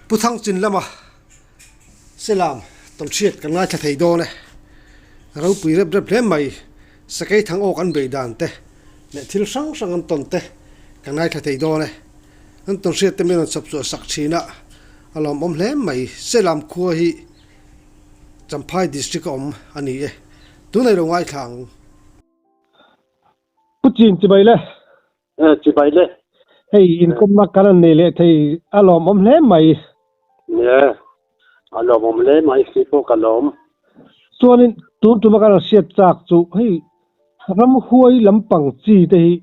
Puthang chin lama selam ton chiat kan ngai thei do ne ro pui rep rep hlem mai sakai thang ok an be dan te ne thil sang sang an ton te kan ngai thei do ne an ton chiat te men chap chu sak china alom om hlem mai selam khuwa hi Champhai district om ani e tu nei ro ngai thang Putin chibaile chibaile hey income ma karan ne le thei alom om hle mai ne alom om le mai si po kalom chuanin tu ma karan siat chak chu hei ram huai lampang chi te hi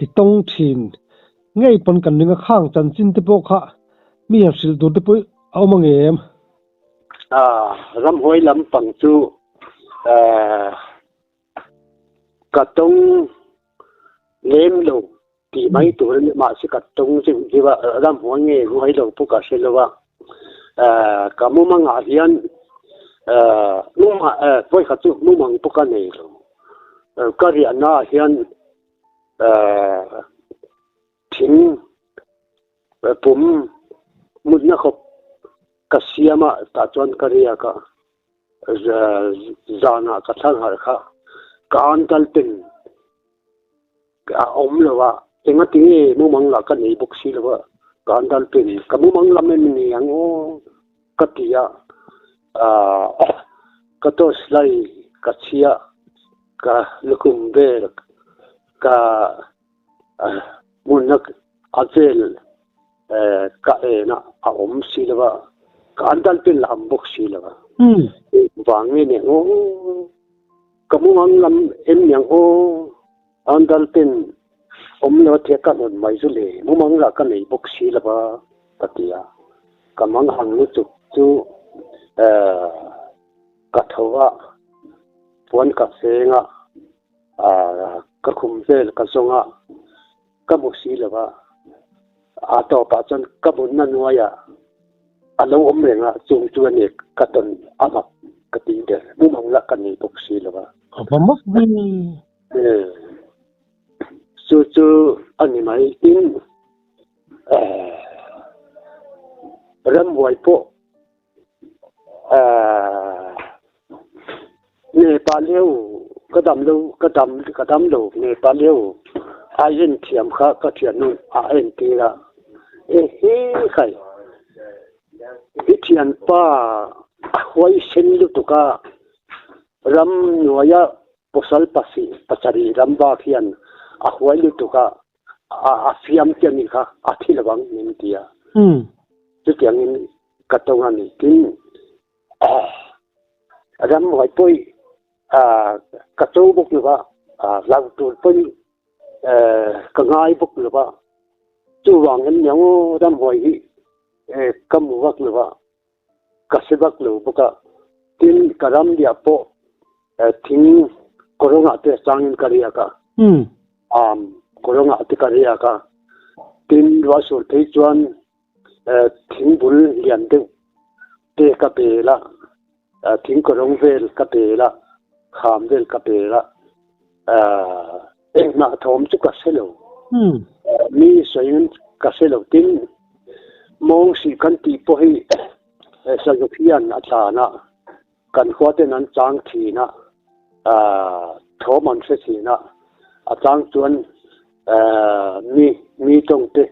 itong thin ngei pon kan ninga khang chan chin te po kha mi hsil du te pui awmangem ram hoi lampang chu katong lem lo ti mai tu ni ma si katong si jiwa ram hoi nge hoi lo pu ka se lo wa kamu manga hian numa poi kha chu numang pu ka nei lo ka ri ana hian thing pum mudna khop kasiama ta chon karia ka zana ka thang har kha kan kalpin ka om lawa tinga tingi mu mangla ka nei boksi lawa kan kalpin ka mu mangla men ni ango katia ka to slai ka chia ka lukum ver ka munak azel ka ena a om silwa ka andal pin lam boksi lawa wangi ne o kamu lam em yang o andal pin om lo the ka non mai zu le mu mang la ka nei boksi lawa patia kamang hang lu chu chu ka thowa pon ka senga ka khum zel ka zonga ka boksi lawa a to pa chon ka bun na nuaya alo om renga chung chu ne ka ton ama ka ti de mu mang la ka nei boksi lawa bamok ni chu ani mai in ram wai po ne pa leu ka dam lo ne pa leu ai en thiam kha ka thian nu a en ti ra he khai hi thian pa hoi sen lu tu ka ram noya posal pasi pachari ram ba khian a hoi lu tu ka a fiam tian ni kha a thilawang nin tia chu tiang in katonga ni tin ram hoi poi ka chou bok lu ba lau tu poi ka ngai bok lu ba chu wang en nyang ram hoi hi kam wak lu ba ka se bak lu boka tin karam dia po thing koronga te changin karia ka koronga te karia ka tin wasul thei chuan thing bul lian de te ka pela thing korong vel ka pela kham vel ka pela na thom chu ka selo mi soin ka selo tin mong si kan ti po hi sa yopian atlana kan khote nan chang thina thoman se thina a chang chuan mi tong te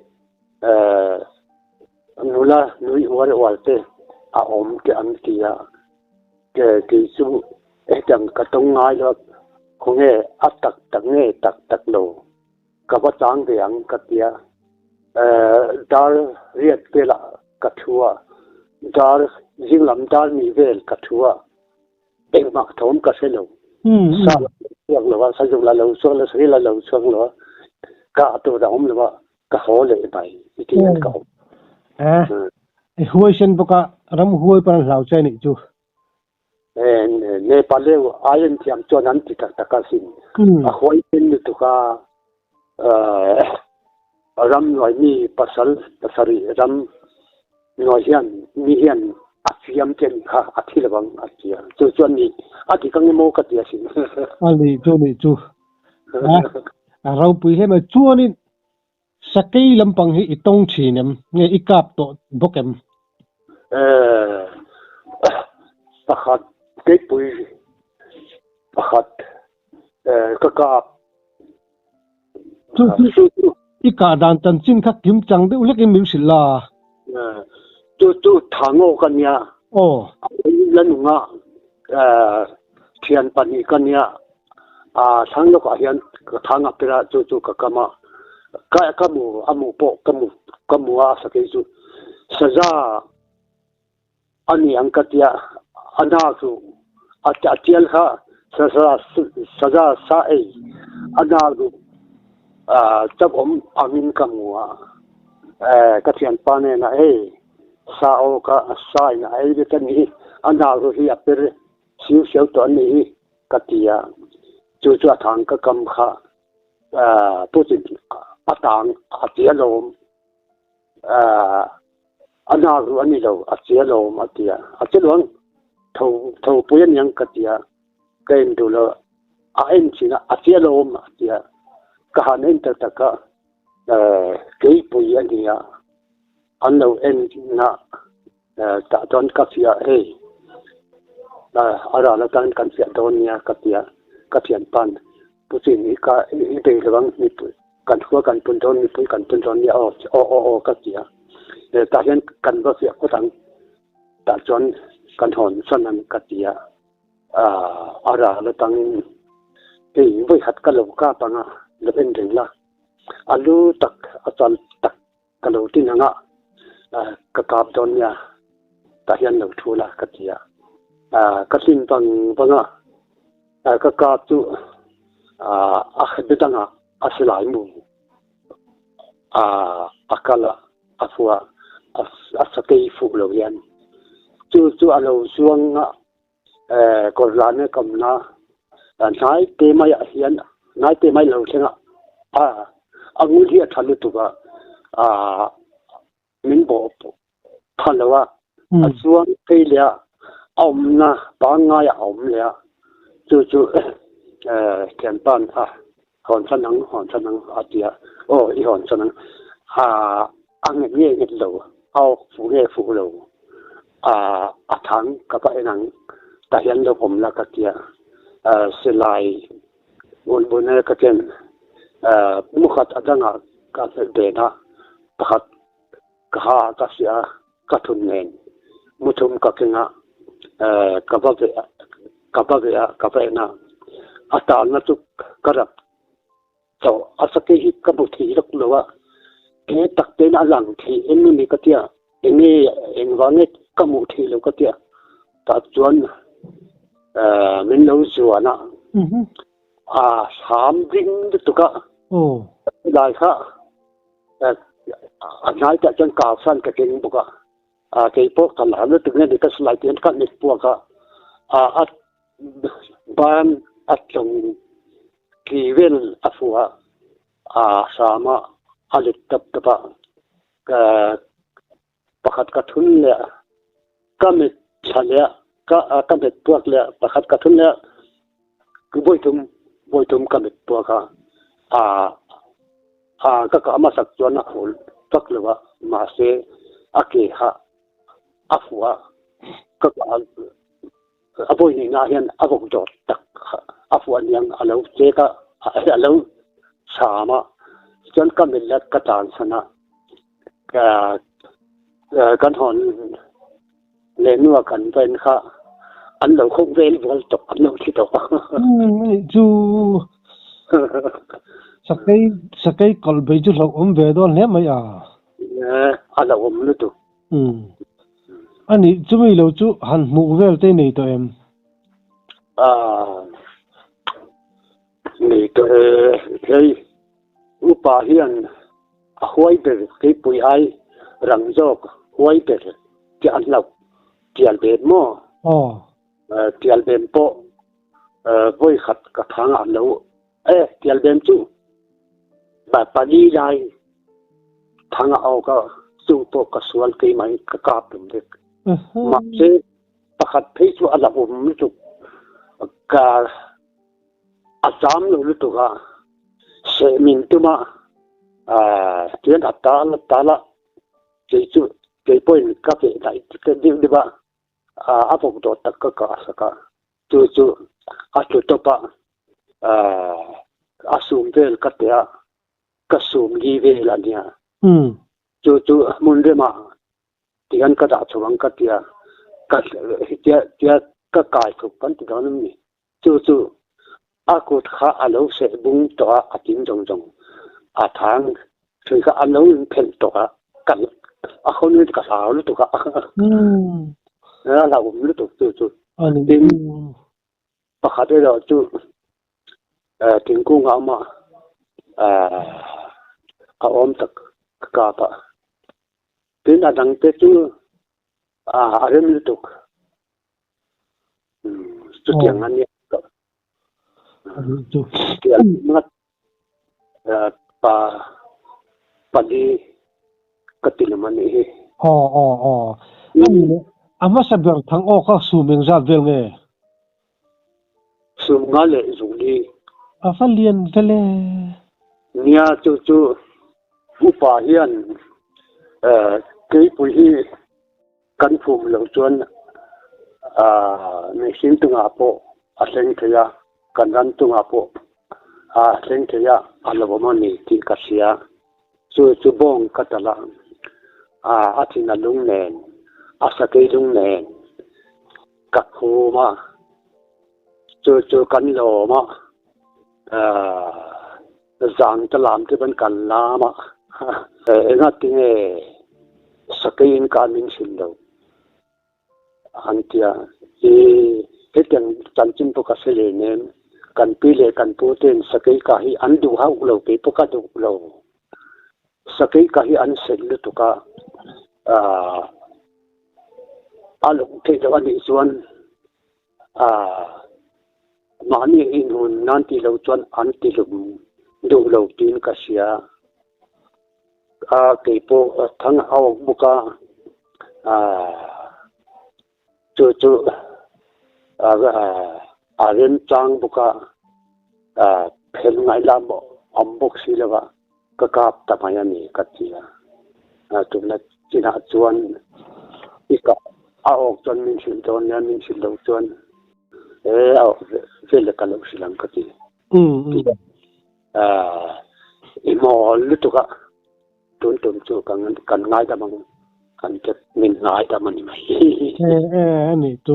nula nui war te a om ke an tia ke chu etang ka tong ngai lo khonge atak tak nge tak lo ka ba chang de ang ka tia dar riat pela ka thua dar jinglam dar mi vel ka thua engma thom ka selo sa yak lo sa jong la lo so la sri la lo so lo ka to da om lo ka ho le bai itian ka huai sen boka ram huai pan lau chai ni chu ne pale ayen thiam chon an ti tak ka sin a hoi pen ni tu ka ram noi ni pasari ram noi hian mi hian a fiam ken kha a thilawang a tia chu chuan ni a ti kang mo ka tia sin ali chu ni chu a rau pui he ma chuanin sakai lampang hi itong thinem nge ikap to bokem pakhat ke pui pakhat kakap chu ika dan tan chin khak kim chang de ulek im sila tu thango kanya oh lanunga thian pani kanya thanglo ka hian thanga pera chu kakama kamu amu po kamu sakai chu saza ani angkatia anasu atial kha saza sa ei anasu chap amin kamua kathian pane na sa o ka sai na de tani anasu hi aper siu to ni katia chu thang ka kam kha putin atang atialom anaru ani lo atialom atia atialom thau puyan yang katia kain dulo en china atialom atia kahanen taka kei puyan dia anlo en na ta don kafia ara la tan kan sia donia katia kathian pan putin ka ite lewang ni kan khua kan pun don ni pun kan pun don ya o katia ta hian kan ba sia ko tang ta chon kan hon sanan katia ara la tang voi hat ka lo ka panga le ben ding la alu tak achal tak ka lo tin nga ka kap don ya ta hian lo thula katia ka sin panga ka ka tu khadanga aslai mu akala afwa asakei fu lo yan chu alo suanga korlane kamna nai te mai hian nai te mai lo thenga angul hi thalu tuga min bo phalawa asuang kelia omna banga ya omlia chu kian pan hon sanang atia i hon sanang ang nge lo au fu lo thang ka pa enang ta hian lo pom la ka tia selai bun ka ken mukhat adanga ka de na pakhat ka ka sia ka thun nen muthum ka kenga ka pa na ata na tu karap so asake hi kabuthi rak lowa ke takte na lang thi enni ni katia enge engwane kamu thi lo katia ta chuan min lo zuana sam ding tu ka dai kha anai ta chan ka san ka king buka ke pok tan ha tu ne ka slai ten ka ni puaka at ban atlong kivel afua sama alit tap tapa pakhat ka thun le kamit chalya kamit puak le pakhat ka thun le boitum kamit puaka ka amasak chuan hol taklewa ma se ake ha afua ka aboi ni na hian abok dot tak afua niang alo cheka alo sama chuan kamilla ka tan sana kan hon le nuwa kan ven kha an lo khong vel vol tok an lo thi tok chu sakai kol bei chu lo ve do le mai ala lu tu ani chumi lo chu han mu vel te nei to em nei to hei upa hian a huai ber ke pui ai rang jok huai ber ti an lo tial be mo tial ben po voi khat ka thang an lo tial ben chu ba pani lai thang au ka chu po ka sual ke mai ka kap dum de ma se pakhat phei chu ala chu ka azam lo lu tu ga se min tu ma tuyến ta là cái point các cái đại cái đi ba áp dụng đồ tất cả cả chú top asum về cái cái sum đi về là nha chú muốn đi mà thì anh cái đã chụp anh cái cái cái thuộc cái đó nữa chú aku kha alo se bung to atin jong jong thang thui kha alo phen to kan khon ni ka sa lu to ka la lu to tu tin pa kha de lo tu tin ku nga ma ka om tak ka pa tin adang te tu rem lu to tu tiang an pa di katilaman ni ani le ama saber thang o kha sumeng za vel nge sum nga le zuli afa lian vele nia chu upa hian ke pui hi kan phum lo chuan nei sin tunga po a seng thaya kan ran tunga po a seng thaya alawama ni tin ka sia chu bong katala athina lung nen asakei lung nen ka khuma chu kan lo ma zang talam te ban kan lama enga tinge sakei in ka min sin lo antia heteng chanchin to ka sele nem kan pile kan poten sakei ka hi andu ha ulo pe to ka du lo sakei ka hi an sel lu to ka alo te da ani chuan mani in hun nan ti lo chuan an ti lum du lo tin ka sia ke po thang aw buka chu aren chang buka phel ngai lam ambok silawa ka kap ta mayani katia tumna china chuan ika aok chuan min sil don ya min sil lo chuan vele ka lo silang kati imol lutuka tun chu kan ngai da mang kan ke min ngai da mani mai ani tu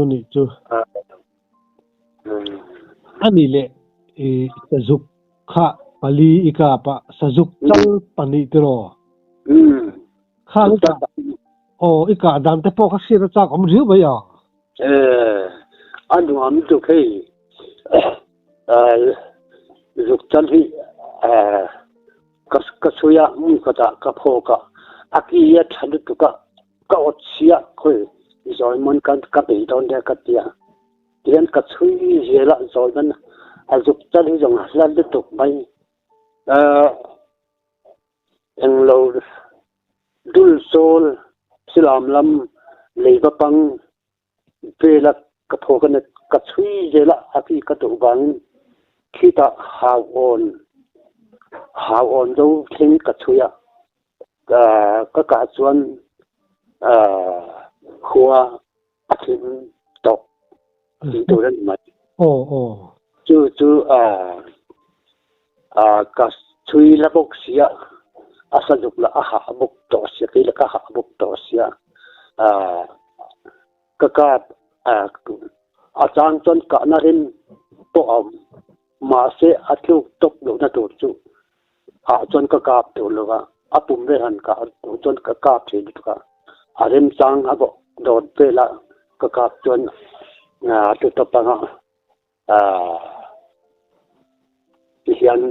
ani le sajuk kha pali ika pa sajuk chal pani tro khang ta ika dam te po kha sira cha kom riu ba ya anu am tu kai juk chal hi kasuya mun kata kaphoka akiya thalu tuka ka otsia khoi zoi mon kan ka be don de katia tian ka chui jela zoi ban ajuk chal hi jong hla de tuk mai englo dul sol silam lam leiba pang vela kaphoka na ka chui jela aki ka tu bang kita hao on do thing ka chuya ka chuan khua athin tok ti to ran mai chu ka chui la bok sia asa juk la ha bok to sia ki la ka ha bok to sia ka achang chon ka na rin to ma se atluk tok do na to chu chon ka kap to lowa apum ve han ka chon ka kap che du ka arem chang abo dot pela ka kap chon na to to pa nga hian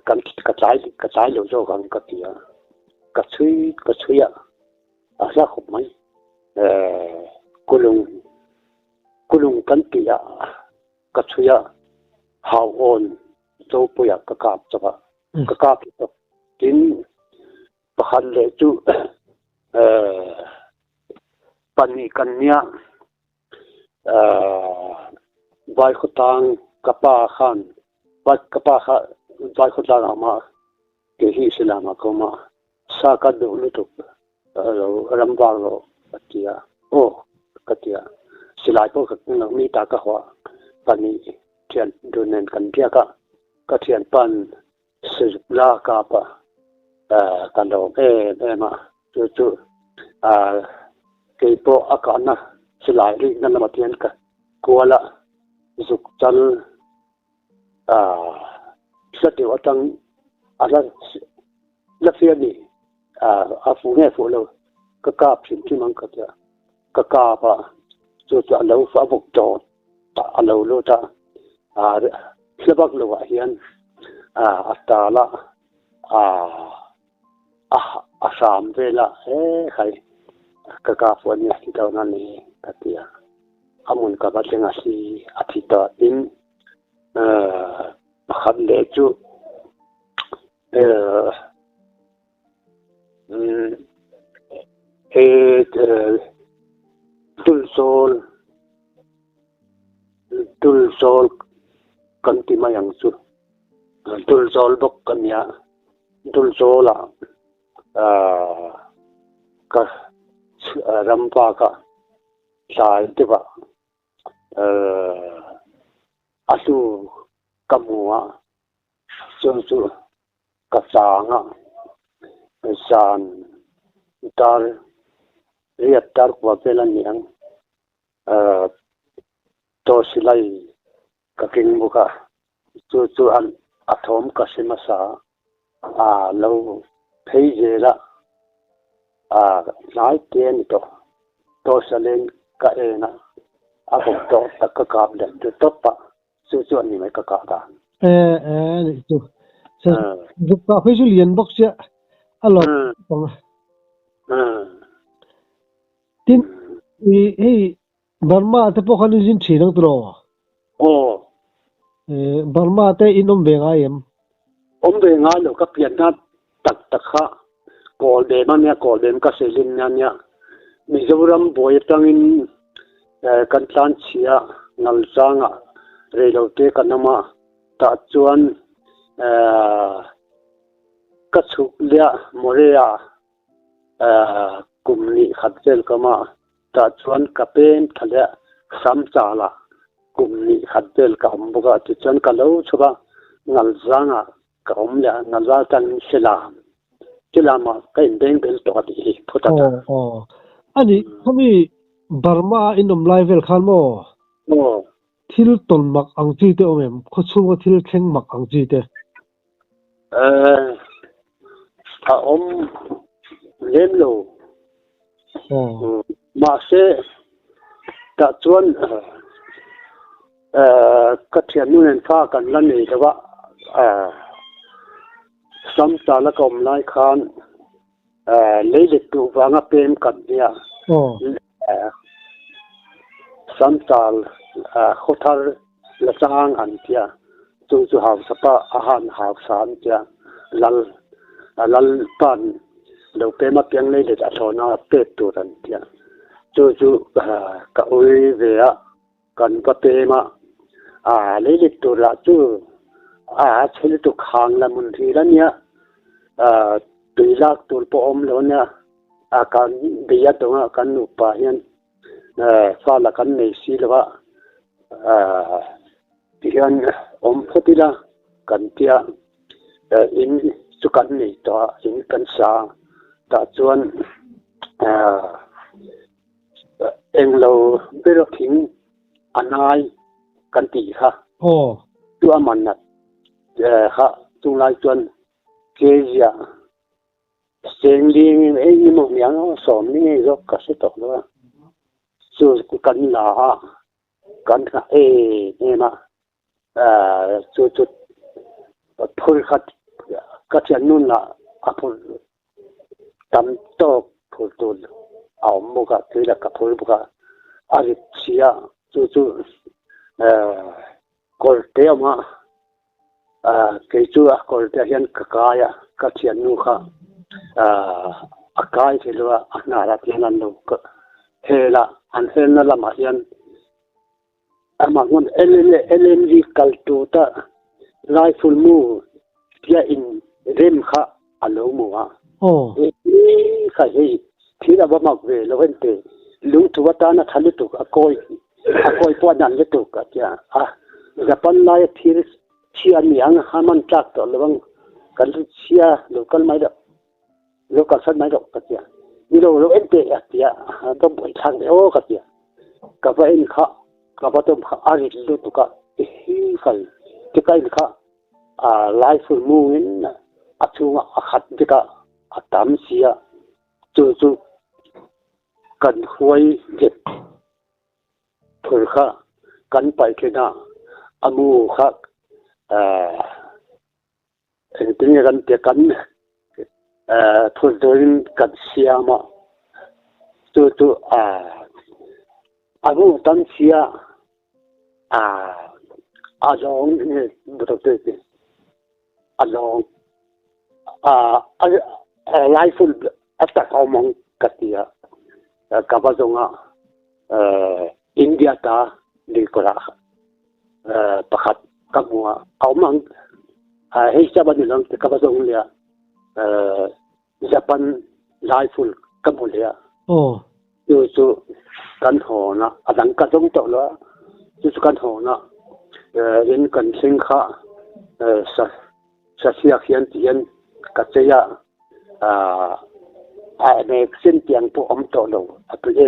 kan ka chai lo zo kan ka tia ka chui ya asa khop mai kulung kan tia ka chuya hao on zo puya ka kap chaba ka kap tin pakhan le chu pani kanya vai khotang kapa khan vai khotang ama ke hi silama koma sa ka do lu tu ramba lo katia o katia silai po ka mi ta ka hwa pani thian dunen kan pia ka thian pan la ka pa kan do ma chu ke po akana silai ri nan ma tian ka kuala zuk chal sa te watang ala la fia ni fu nge fu lo ka ka phim ki mang ka ka pa chu lo fa bok to ta lo lo ta sebab lo wa hian atala asam vela khai ka fu ni ki ta na ni katia amun ka ba tenga si athita in khat le chu tul sol kan ti mayang chu tul sol bok kan ya tul sola ka rampa ka sai te ba asu kamua chu ka sanga san tar riat tar kwa pelan yang to silai ka king buka chu an athom ka simasa lo phei je la nai ten to salen ka ena abok to tak ka le to topa chu ni mai ka ta chu sa duk ka phei ju lian box ya alo tong tin ei Burma te po khan jin thinang tro Burma te inom be nga yem be nga lo ka pian na tak kha kol de man ya kol den ka selin nya Mizoram boy tangin kan tlan chia ngal changa relo te kanama ta chuan ka chuk lia morea kumni khatel kama ta chuan kapen thale sam chala kumni khatel ka ambuga ti chuan ka lo chuba ngal zanga ka omля ngal tan selam kilama kain beng bel to ati phuta ani khami Burma inom level khan mo thil ton mak ang chi te omem khochunga thil thleng mak ang chi te lemlo ma se ta chuan ka thian nun fa kan la nei dawa sam ta la kom lai khan leile tu wanga pem kan dia sam tal khothar la chang an tia chu haw sapa ahan haw san tia lal pan lo pe ma piang leile ta thona pe tu ran tia chu ka oi ve a kan pa pe ma leile tu la chu chhel tu khang la mun thi la nia tuilak tul po om lo nia kan biya tonga kan nu pa hian fa la kan nei si lawa hian om photila kan tia in chu kan nei to in kan sa ta chuan englo bero thing anai kan ti kha tu amanat kha tunglai chuan kezia sengling ei mo miang som ni zo ka se to lo chu kan la kan kha ma chu phul khat ka thian nun la apul tam to phul tu aw mo ka thila ka phul buka ari sia chu kol te ma ke chu kol te hian kakaya ka thian nu kha akai thilwa anara tianan no hela an helna lama hian amangun LNG kaltu ta rifle mu tia in rem kha alo muwa ô kha hei thira ba mak ve lo ente lu tu wata na thali tu akoi po dan le tu ka tia japan lai thir chia niang haman chak to lawang kan chia local mai da local san mai da ka tia ni lo ente ya tia to boi thang o ka tia ka ba in kha ka ba to ari lu tu ka hi khai ti kai kha lai fu mu in achunga akhat dika atam sia chu kan huai jet thur kha kan pai khena amu kha tin kan te kan thur doin kan siama chu amu tan sia along ne dote along life attack among katia kabazonga India ta dikora pakhat kamua among hei saban lang kabazong lia Japan life kamulia ô chu kan ho na adang ka jong to lo chu kan ho na in kan sing kha sa sia khian tian ka cheya ne sin tiang po om to lo apre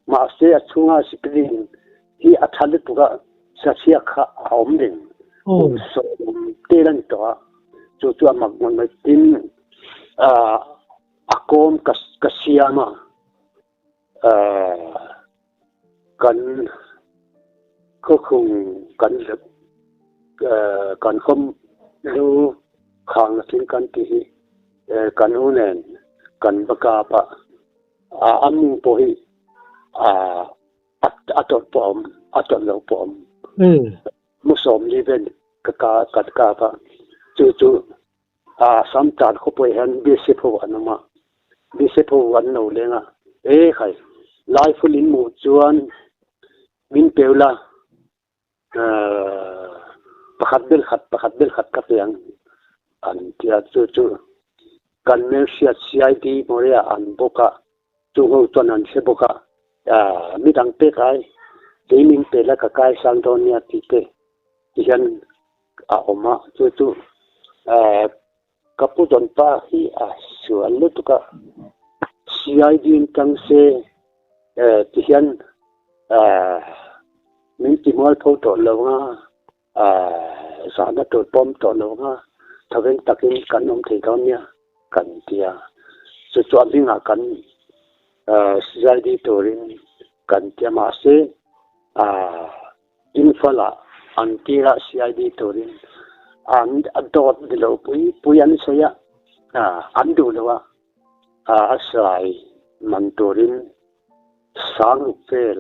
ma se achunga screen hi athal tu ga sa sia kha om din ô so telan to chu amak mon mai tin akom ka siama kan ko khung kan kan khom lu khang tin kan ti kan unen kan baka pa amu po hi atot pom atot lo pom musom liven ka pa chu sam tan ko poi han bi se pho anama bi se pho an no lenga khai life in mu chuan min peula pakhat bel khat ka piang an tia chu kan mel CID moria an boka chu ho ton an se boka mi dang pe kai gaming pe la ka kai sang don nia ti te hian oma chu kapu don pa hi su alu tu ka CID in tang se ti hian min ti mol pho to lo nga sa na to pom to lo nga thawen takin kan nom thei don nia kan tia chu linga kan CID torin kan tia ma se infala antira CID torin and adot dilo pui an soya andu lowa asai mantorin sang fel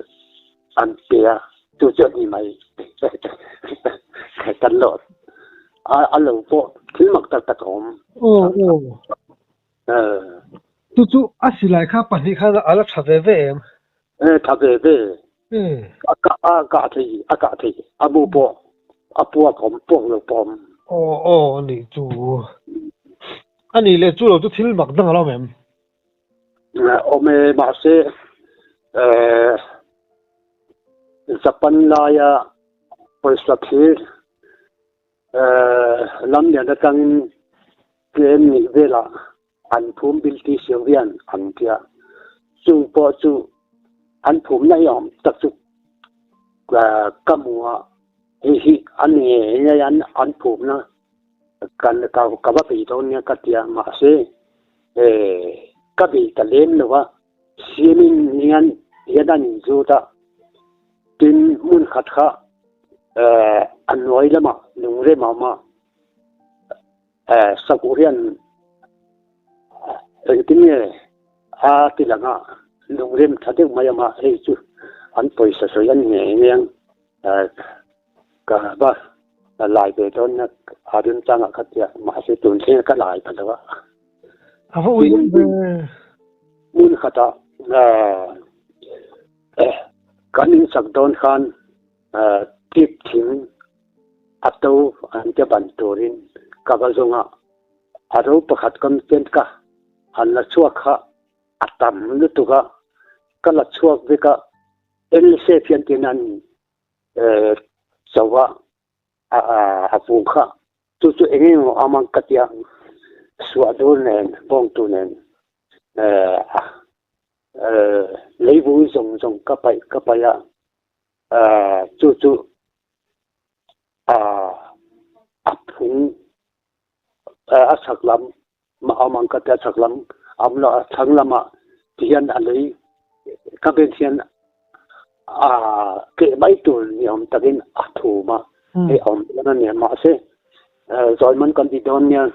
antia tu ni mai kan lot alo po thilmak tak om ô ô chu asilai kha pani kha ala thave ve em thave ve aka thei abu po apua kom pong lo pom ô ô ni chu ani le chu lo chu thil mak dang lo mem ome ma se Japan laya perspective lam ya da kang ken ni vela an phum bil ti siawian an tia chu po chu an phum na yom tak chu kamua hi an ne yan an phum na kan ka ba pi to nya ka tia ma se ka bi ta lem lo wa simin nian yadan zu ta tin mun khat kha an noi lama lungre mama sakurian tin ne tilanga lungrem thadek mayama hei chu an poisa so yan nge ngang ka ba lai be don na adun changa khatia ma se tun the ka lai phalawa avo ui mun khata kanin sakdon khan tip thing ato an te ban torin kabazonga aro pakhat kam ten ka han la chuak kha atam lu tu ka kala chuak ve ka el se fian tin an chawa a pu kha chu chu engeng amang katia suwa dul nen bong tu nen lấy vũ dùng dùng cấp bài chú chú phun sạc lắm mà ông ăn cái sạc lắm ông là thằng lắm mà tiền anh lấy các bên tiền cái mấy tuổi thì ông ta bên thủ mà thì ông nó nhận mà sẽ rồi mình còn đi đón nha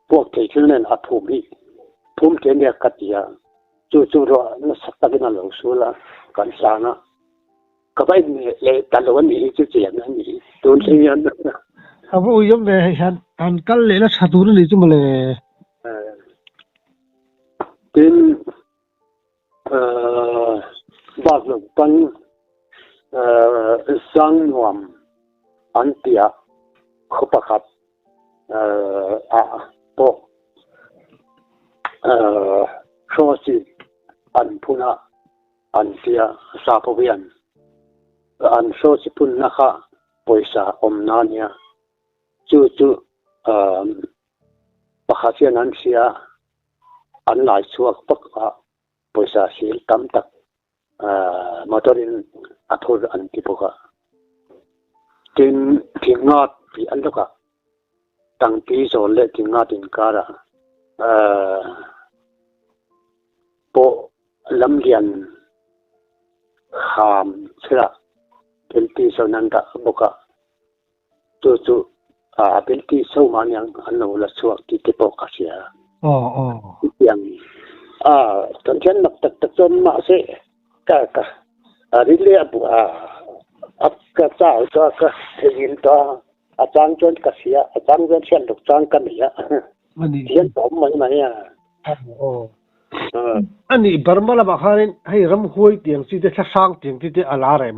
buộc thì cho nên thủ đi phun tiền để cắt ya chú chú rồi nó sắp tới nó lâu số là còn sao nó các bạn lệ ta lâu này chú chuyện này tôi thấy anh Abu yom về han kal le la chatu ni chu male tin bác lực tăng sang nuam anh tia khó bạc hạt bộ số gì anh puna anh tia sa po bian anh số gì puna ha poisa omnania chú chú bác hạt hiện anh sia anh lại chuộc bác poisa sil tam tak motorin athor an tipoka tin thingat pi an loka tang pi zo le thingat in kara po lam lian kham chira pelti sonanda boka chu chu pelti so manyang anno la chuak ti tipoka sia yang tan chen nak tak tak chon ma se ka ri le abu ap ka cha cha ka thin ta achang chon ka sia achang chen chen dok chang kan ya ani chen tom mai mai ya ani Burma la bakharin hei ram huai tiang chi te sang tiang ti te alarem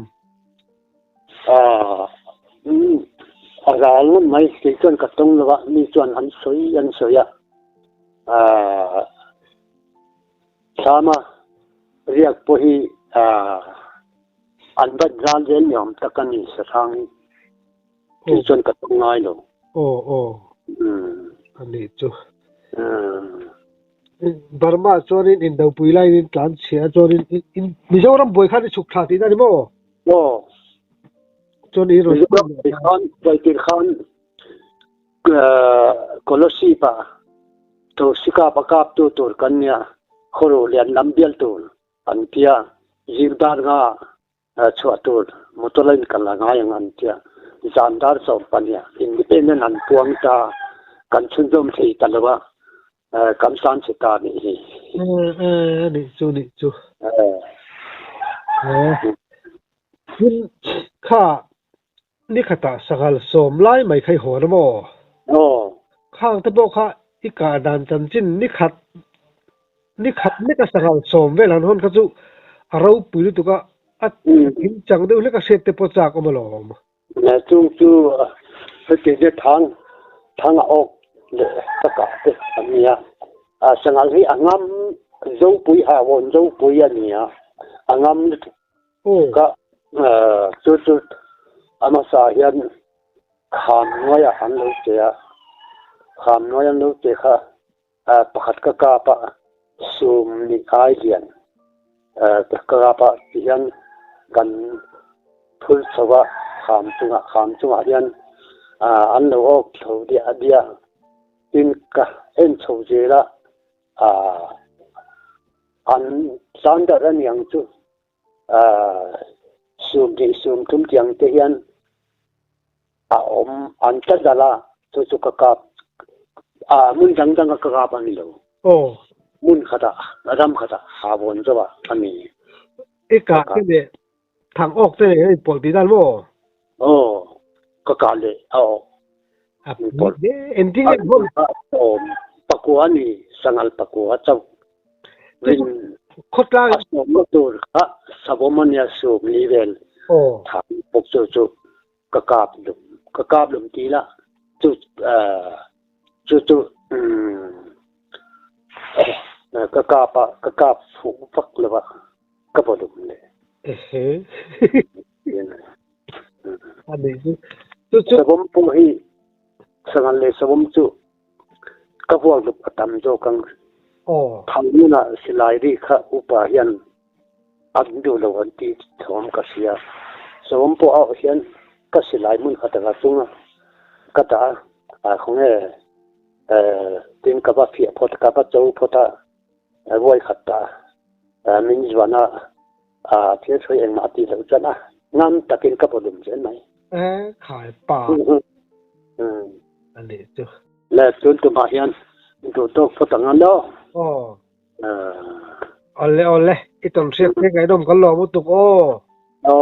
aral mai ke chon ka tong la ni chon an soi ya sama riak po hi an bat ran jen yom takani sa thang ti chon ka tong ngai lo ani chu Burma chorin in dau puilai in tlan chhia chorin in Mizoram boi khan chuk tha ti na ni mo choni ro khan kolosi pa to sika pakap tu tur kanya khoro lian lambial tur antia zildar nga chuatur motolain kala nga yang antia zandar so pania independent an puang ta kan chunjom thei talawa kam san chita ni ni chu kun kha ni khata sagal som lai mai khai ho na mo khang ta bo kha ika dan chan chin ni khat ni ka sagal som velan hon kha chu arau pui tu ka at hin chang de le ka set te po cha ko malom na chung chu ke de thang ok le ta ka te amia sangal hi angam zo pui ha won zo pui ania angam ka chu amasa hian kham noya han lo te kham noya lo te kha pakhat ka pa sum ni ai hian ka pa hian kan phul chawa kham chunga hian an lo ok tho dia adia in ka en chho jela an sanda ran yang chu sum tum tiang te hian an ta dala chu ka mun jang ka ban lo mun khata ram khata habon jawa ani eka ke de thang ok te ei pol ti dal mo ka le pol de ending e bol pakua ni sangal pakua chaw rin khotla motor ha sabomania su level thang pok chu ka kap lum ti la chu จู่ก็กาฟูฟักเลยว่าก็พอดุเลย เฮ้ ยังไง อันนี้จุด สมมติให้สังเลยสมมติก็พวกลูกตำโจกัง อ๋อ ทางนี้นะสิลายดีค่ะอุปายันอันดูแล้ววันที่ทอมก็เสียสมมติเอาเห็นก็สิลายมุ่งขัดกระตุ้งก็ตาของติงกับว่าเพียพอตกับว่าโจพอตาวัยขัดตามินจวนะเที่ยวช่วยเองมาตีแล้วจ้ะนะงั้นตะกินกับพอดุมใช่ไหม ขายป่า อืม อันนี้จุด และจนตัวมาเห็นตัวโตพอตั้งงั้นแล้ว อ๋อ เออ เอาเลยไอ้ต้นเสียกไงดมกันหลอมุตุกโอ้ อ๋อ